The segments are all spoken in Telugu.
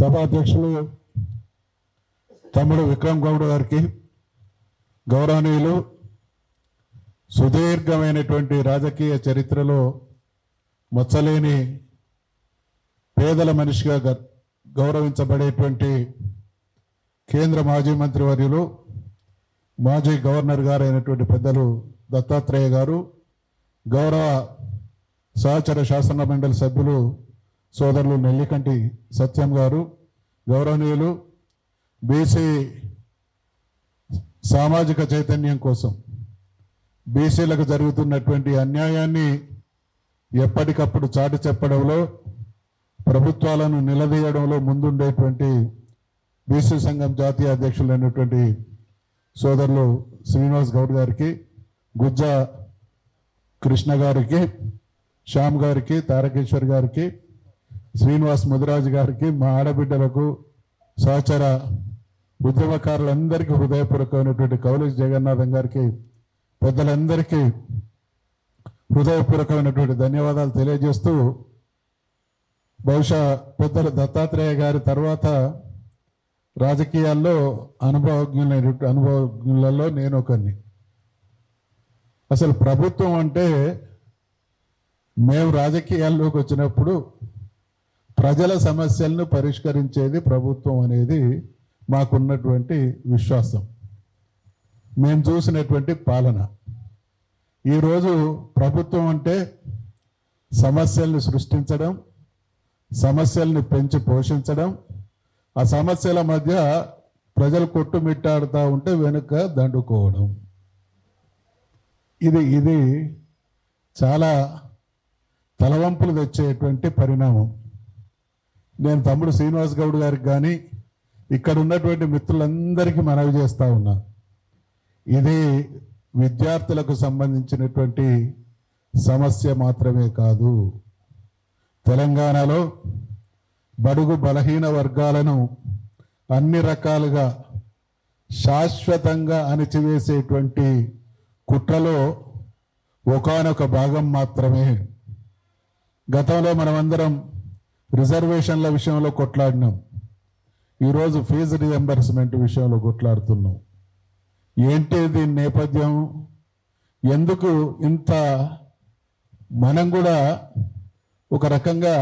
సభాధ్యక్షులు తమ్ముడు విక్రమ్ గౌడ్ గారికి, గౌరవనీయులు, సుదీర్ఘమైనటువంటి రాజకీయ చరిత్రలో మచ్చలేని పేదల మనిషిగా గౌరవించబడేటువంటి కేంద్ర మాజీ మంత్రివర్యులు, మాజీ గవర్నర్ గారు అయినటువంటి పెద్దలు దత్తాత్రేయ గారు, గౌరవ సహచర శాసన మండలి సభ్యులు సోదరులు నెల్లికంటి సత్యం గారు, గౌరవనీయులు, బీసీ సామాజిక చైతన్యం కోసం బీసీలకు జరుగుతున్నటువంటి అన్యాయాన్ని ఎప్పటికప్పుడు చాటి చెప్పడంలో, ప్రభుత్వాలను నిలదీయడంలో ముందుండేటువంటి బీసీ సంఘం జాతీయ అధ్యక్షులైనటువంటి సోదరులు శ్రీనివాస్ గౌడ్ గారికి, గుజ్జా కృష్ణ గారికి, శ్యామ్ గారికి, తారకేశ్వర్ గారికి, శ్రీనివాస్ ముదిరాజు గారికి, మా ఆడబిడ్డలకు, సహచర ఉద్యమకారులందరికీ హృదయపూర్వకమైనటువంటి కౌలేశ్ జగన్నాథం గారికి, పెద్దలందరికీ హృదయపూర్వకమైనటువంటి ధన్యవాదాలు తెలియజేస్తూ, బహుశా పెద్దలు దత్తాత్రేయ గారి తర్వాత రాజకీయాల్లో అనుభవజ్ఞులలో నేను ఒకరిని. అసలు ప్రభుత్వం అంటే, మేము రాజకీయాల్లోకి వచ్చినప్పుడు ప్రజల సమస్యలను పరిష్కరించేది ప్రభుత్వం అనేది మాకున్నటువంటి విశ్వాసం, మేము చూసినటువంటి పాలన. ఈరోజు ప్రభుత్వం అంటే సమస్యల్ని సృష్టించడం, సమస్యల్ని పెంచి పోషించడం, ఆ సమస్యల మధ్య ప్రజలు కొట్టుమిట్టాడుతూ ఉంటే వెనుక దండుకోవడం. ఇది చాలా తలవంపులు తెచ్చేటువంటి పరిణామం. నేను తమ్ముడు శ్రీనివాస్ గౌడ్ గారికి కానీ ఇక్కడ ఉన్నటువంటి మిత్రులందరికీ మనవి చేస్తూ ఉన్నా, ఇది విద్యార్థులకు సంబంధించినటువంటి సమస్య మాత్రమే కాదు. తెలంగాణలో బడుగు బలహీన వర్గాలను అన్ని రకాలుగా శాశ్వతంగా అణిచివేసేటువంటి కుట్రలో ఒకానొక భాగం మాత్రమే. గతంలో మనమందరం రిజర్వేషన్ల విషయంలో కొట్లాడినాం, ఈరోజు ఫీజు రియంబర్స్మెంట్ విషయంలో కొట్లాడుతున్నాం. ఏంటి దీని నేపథ్యం? ఎందుకు ఇంత మనం కూడా ఒక రకంగా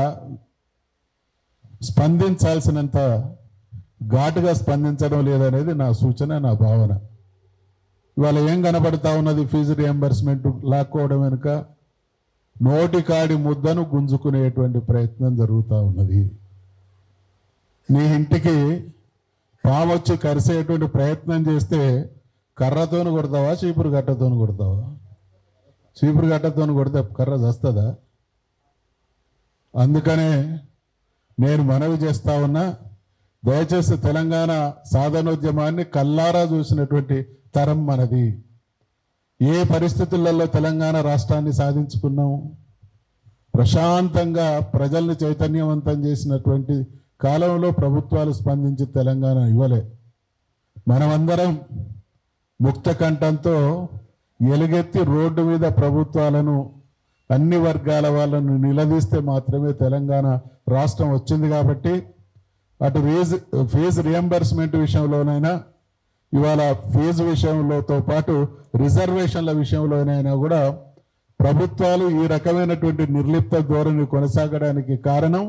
స్పందించాల్సినంత ఘాటుగా స్పందించడం లేదనేది నా సూచన, నా భావన. ఇవాళ ఏం కనబడతా ఉన్నది? ఫీజు రియంబర్స్మెంట్ లాక్కోవడం వెనుక నోటికాడి ముద్దను గుంజుకునేటువంటి ప్రయత్నం జరుగుతూ ఉన్నది. నీ ఇంటికి పామొచ్చి కరిసేటువంటి ప్రయత్నం చేస్తే కర్రతోను కొడతావా, చీపురు గట్టతోను కొడతావా? చీపురు గట్టతోను కొడితే కర్ర చస్తుందా? అందుకనే నేను మనవి చేస్తా ఉన్నా, దయచేసి తెలంగాణ సాధనోద్యమాన్ని కల్లారా చూసినటువంటి తరం మనది. ఏ పరిస్థితులలో తెలంగాణ రాష్ట్రాన్ని సాధించుకున్నాం? ప్రశాంతంగా ప్రజల్ని చైతన్యవంతం చేసినటువంటి కాలంలో ప్రభుత్వాలు స్పందించి తెలంగాణ ఇవ్వలే. మనమందరం ముక్త కంఠంతో ఎలుగెత్తి రోడ్డు మీద ప్రభుత్వాలను, అన్ని వర్గాల వాళ్ళను నిలదీస్తే మాత్రమే తెలంగాణ రాష్ట్రం వచ్చింది. కాబట్టి అటు ఫీజు రియంబర్స్మెంట్ విషయంలోనైనా, ఇవాళ ఫీజు విషయంలోతో పాటు రిజర్వేషన్ల విషయంలోనైనా కూడా ప్రభుత్వాలు ఈ రకమైనటువంటి నిర్లిప్త ధోరణి కొనసాగడానికి కారణం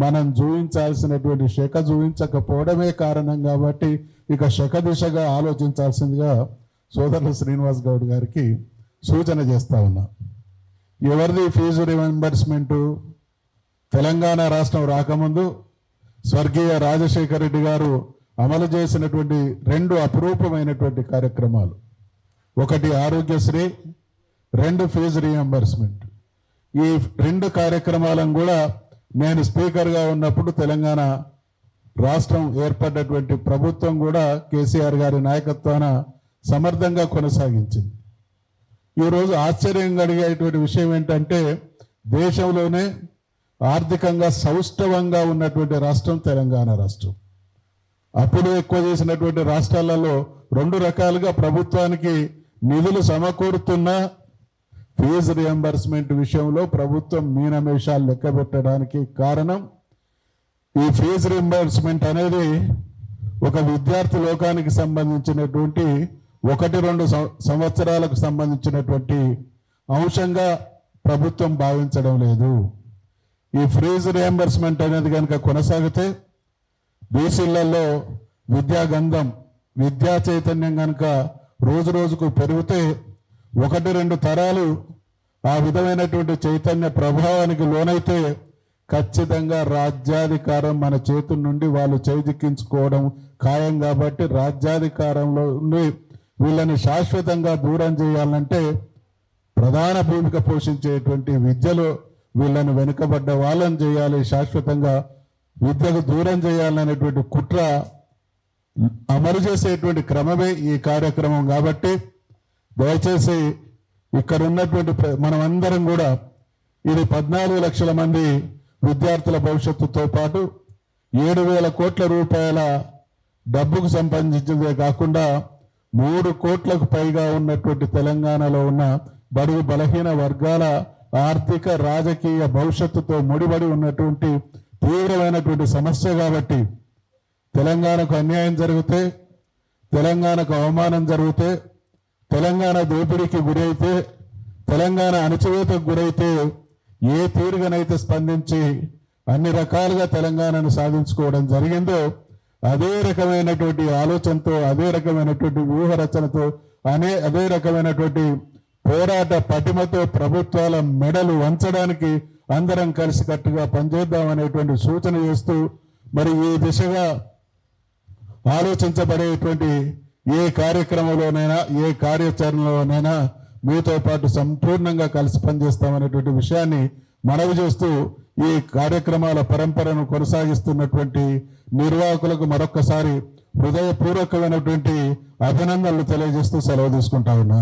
మనం చూపించాల్సినటువంటి శక చూపించకపోవడమే కారణం. కాబట్టి ఇక శక దిశగా ఆలోచించాల్సిందిగా సోదరులు శ్రీనివాస్ గౌడ్ గారికి సూచన చేస్తా ఉన్నా. ఎవరిది ఫీజు రియంబర్స్మెంటు? తెలంగాణ రాష్ట్రం రాకముందు స్వర్గీయ రాజశేఖర రెడ్డి గారు అమలు చేసినటువంటి 2 అపురూపమైనటువంటి కార్యక్రమాలు. ఒకటి ఆరోగ్యశ్రీ, 2 ఫీజు రియంబర్స్మెంట్. ఈ 2 కార్యక్రమాలను కూడా నేను స్పీకర్గా ఉన్నప్పుడు తెలంగాణ రాష్ట్రం ఏర్పడ్డటువంటి ప్రభుత్వం కూడా కేసీఆర్ గారి నాయకత్వాన సమర్థంగా కొనసాగించింది. ఈరోజు ఆశ్చర్యం కలిగేటువంటి విషయం ఏంటంటే, దేశంలోనే ఆర్థికంగా సౌష్ఠవంగా ఉన్నటువంటి రాష్ట్రం తెలంగాణ రాష్ట్రం. అప్పుడు ఎక్కువ చేసినటువంటి రాష్ట్రాలలో 2 రకాలుగా ప్రభుత్వానికి నిధులు సమకూరుతున్నా ఫీజు రియంబర్స్మెంట్ విషయంలో ప్రభుత్వం మీనమేషాలు లెక్కబెట్టడానికి కారణం ఈ ఫీజు రింబర్స్మెంట్ అనేది ఒక విద్యార్థి లోకానికి సంబంధించినటువంటి 1-2 సంవత్సరాలకు సంబంధించినటువంటి అంశంగా ప్రభుత్వం భావించడం లేదు. ఈ ఫీజు రియంబర్స్మెంట్ అనేది కనుక కొనసాగితే బీసీలలో విద్యాగంధం, విద్యా చైతన్యం కనుక రోజు రోజుకు పెరిగితే 1-2 తరాలు ఆ విధమైనటువంటి చైతన్య ప్రభావానికి లోనైతే ఖచ్చితంగా రాజ్యాధికారం మన చేతుల నుండి వాళ్ళు చేజిక్కించుకోవడం ఖాయం. కాబట్టి రాజ్యాధికారంలో నుండి వీళ్ళని శాశ్వతంగా దూరం చేయాలంటే ప్రధాన భూమిక పోషించేటువంటి విద్యలో వీళ్ళని వెనుకబడ్డ వాళ్ళని చేయాలి, శాశ్వతంగా విద్యకు దూరం చేయాలనేటువంటి కుట్ర అమలు చేసేటువంటి క్రమమే ఈ కార్యక్రమం. కాబట్టి దయచేసి ఇక్కడ ఉన్నటువంటి మనమందరం కూడా ఇది 14 లక్షల మంది విద్యార్థుల భవిష్యత్తుతో పాటు 7,000 కోట్ల రూపాయల డబ్బుకు సంబంధించిందే కాకుండా 3 కోట్లకు పైగా ఉన్నటువంటి తెలంగాణలో ఉన్న బడుగు బలహీన వర్గాల ఆర్థిక రాజకీయ భవిష్యత్తుతో ముడిపడి ఉన్నటువంటి తీవ్రమైనటువంటి సమస్య. కాబట్టి తెలంగాణకు అన్యాయం జరిగితే, తెలంగాణకు అవమానం జరిగితే, తెలంగాణ దోపిడీకి గురైతే, తెలంగాణ అణచివేతకు గురైతే ఏ తీరుగానైతే స్పందించి అన్ని రకాలుగా తెలంగాణను సాధించుకోవడం జరిగిందో అదే రకమైనటువంటి ఆలోచనతో, అదే రకమైనటువంటి వ్యూహరచనతో, అదే రకమైనటువంటి పోరాట పటిమతో ప్రభుత్వాల మెడలు వంచడానికి అందరం కలిసికట్టుగా పనిచేద్దాం అనేటువంటి సూచన చేస్తూ, మరి ఈ దిశగా ఆలోచించబడేటువంటి ఏ కార్యక్రమంలోనైనా, ఏ కార్యాచరణలోనైనా మీతో పాటు సంపూర్ణంగా కలిసి పనిచేస్తామనేటువంటి విషయాన్ని మనవి చేస్తూ ఈ కార్యక్రమాల పరంపరను కొనసాగిస్తున్నటువంటి నిర్వాహకులకు మరొక్కసారి హృదయపూర్వకమైనటువంటి అభినందనలు తెలియజేస్తూ సెలవు తీసుకుంటా ఉన్నా.